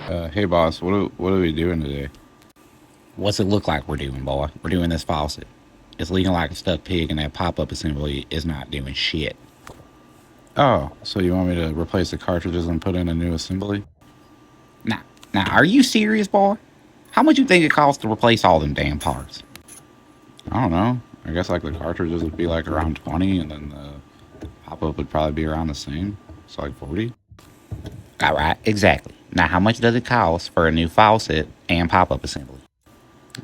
Hey boss, what are we doing today? What's it look like we're doing, boy? We're doing this faucet. It's leaking like a stuck pig, and that pop-up assembly is not doing shit. Oh, so you want me to replace the cartridges and put in a new assembly? Now, now, are you serious, boy? How much you think it costs to replace all them damn parts? I don't know. I guess like the cartridges would be like around 20, and then the pop-up would probably be around the same. So like 40. All right, exactly. Now, how much does it cost for a new faucet and pop-up assembly?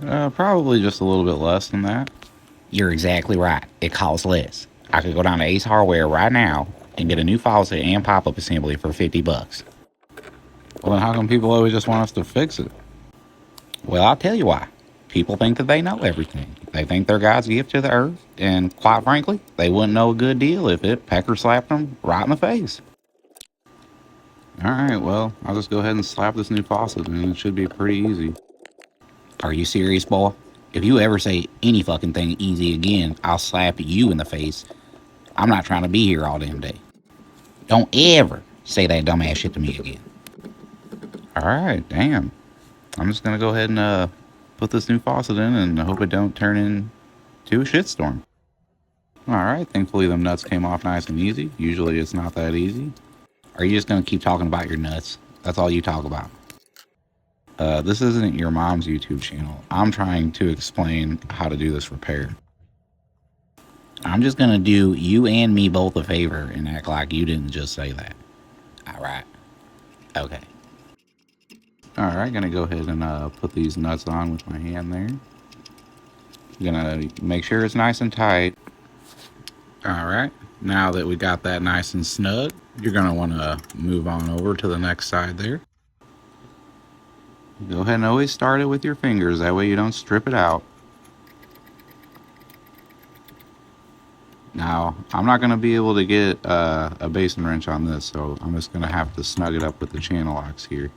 Probably just a little bit less than that. You're exactly right. It costs less. I could go down to Ace Hardware right now and get a new faucet and pop-up assembly for $50. Well, then how come people always just want us to fix it? Well, I'll tell you why. People think that they know everything. They think they're God's gift to the earth, and quite frankly, they wouldn't know a good deal if it pecker slapped them right in the face. All right, well, I'll just go ahead and slap this new faucet, and it should be pretty easy. Are you serious, boy? If you ever say any fucking thing easy again, I'll slap you in the face. I'm not trying to be here all damn day. Don't ever say that dumbass shit to me again. All right, damn. I'm just gonna go ahead and put this new faucet in, and I hope it don't turn into a shitstorm. All right, thankfully them nuts came off nice and easy. Usually it's not that easy. Are you just gonna keep talking about your nuts? That's all you talk about. This isn't your mom's YouTube channel. I'm trying to explain how to do this repair. I'm just gonna do you and me both a favor and act like you didn't just say that. Alright. Okay. All right, gonna go ahead and put these nuts on with my hand there. Gonna make sure it's nice and tight. All right, now that we got that nice and snug, you're gonna wanna move on over to the next side there. Go ahead and always start it with your fingers, that way you don't strip it out. Now, I'm not gonna be able to get a basin wrench on this, so I'm just gonna have to snug it up with the channel locks here.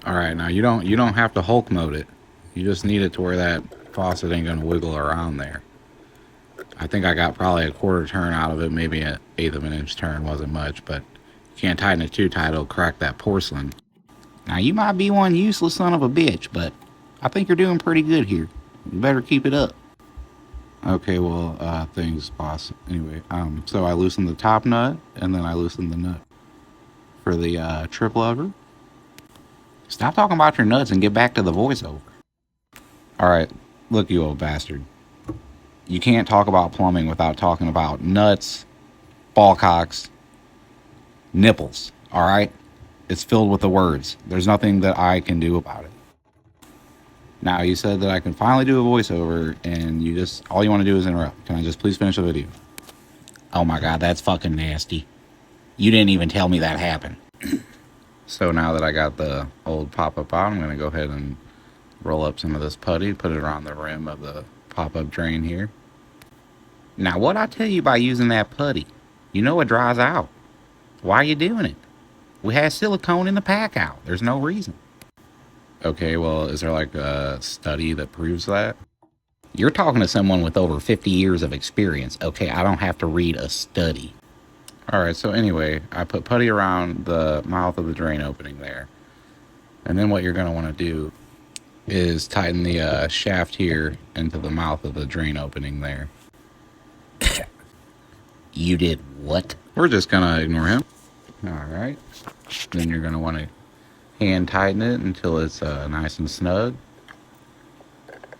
All right, now you don't have to Hulk mode it. You just need it to where that faucet ain't gonna wiggle around there. I think I got probably a quarter turn out of it, maybe an eighth of an inch turn, wasn't much, but you can't tighten it too tight, it'll crack that porcelain. Now you might be one useless son of a bitch, but I think you're doing pretty good here. You better keep it up. Okay, well, thanks, boss. Anyway, so I loosened the top nut, and then I loosened the nut for the trip lever. Stop talking about your nuts and get back to the voiceover. All right, look, you old bastard. You can't talk about plumbing without talking about nuts, ball cocks, nipples, all right? It's filled with the words. There's nothing that I can do about it. Now, you said that I can finally do a voiceover, and all you want to do is interrupt. Can I just please finish the video? Oh my god, that's fucking nasty. You didn't even tell me that happened. So now that I got the old pop-up out, I'm going to go ahead and roll up some of this putty, put it around the rim of the pop-up drain here. Now, what'd I tell you by using that putty? You know it dries out. Why are you doing it? We had silicone in the pack out. There's no reason. Okay, well, is there like a study that proves that? You're talking to someone with over 50 years of experience, okay? I don't have to read a study. All right, so anyway, I put putty around the mouth of the drain opening there. And then what you're going to want to do is tighten the shaft here into the mouth of the drain opening there. You did what? We're just going to ignore him. All right. Then you're going to want to hand tighten it until it's nice and snug.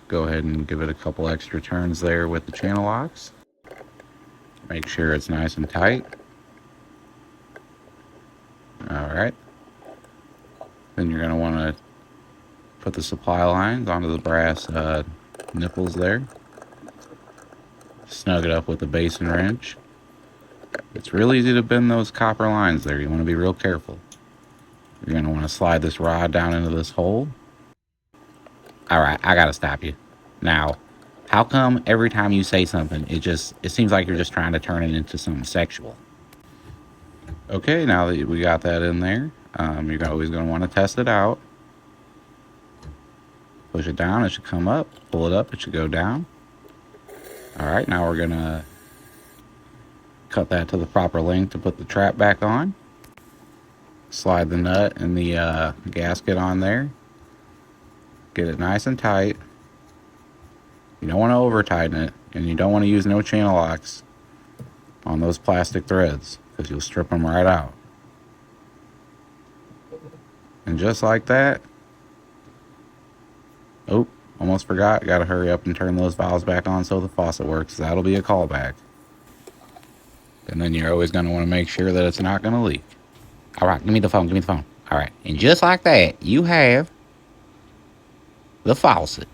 Go ahead and give it a couple extra turns there with the channel locks. Make sure it's nice and tight. All right. Then you're going to want to put the supply lines onto the brass nipples there. Snug it up with the basin wrench. It's real easy to bend those copper lines there. You want to be real careful. You're going to want to slide this rod down into this hole. Alright, I gotta stop you. Now, how come every time you say something, it seems like you're just trying to turn it into something sexual? Okay, now that we got that in there, you're always going to want to test it out. Push it down, it should come up. Pull it up, it should go down. Alright, now we're going to cut that to the proper length to put the trap back on. Slide the nut and the gasket on there. Get it nice and tight. You don't want to over tighten it, and you don't want to use no channel locks on those plastic threads because you'll strip them right out. And just like that, oh, almost forgot, gotta hurry up and turn those valves back on so the faucet works. That'll be a callback. And then you're always going to want to make sure that it's not going to leak. All right, give me the phone, give me the phone. All right, and just like that, you have the faucet.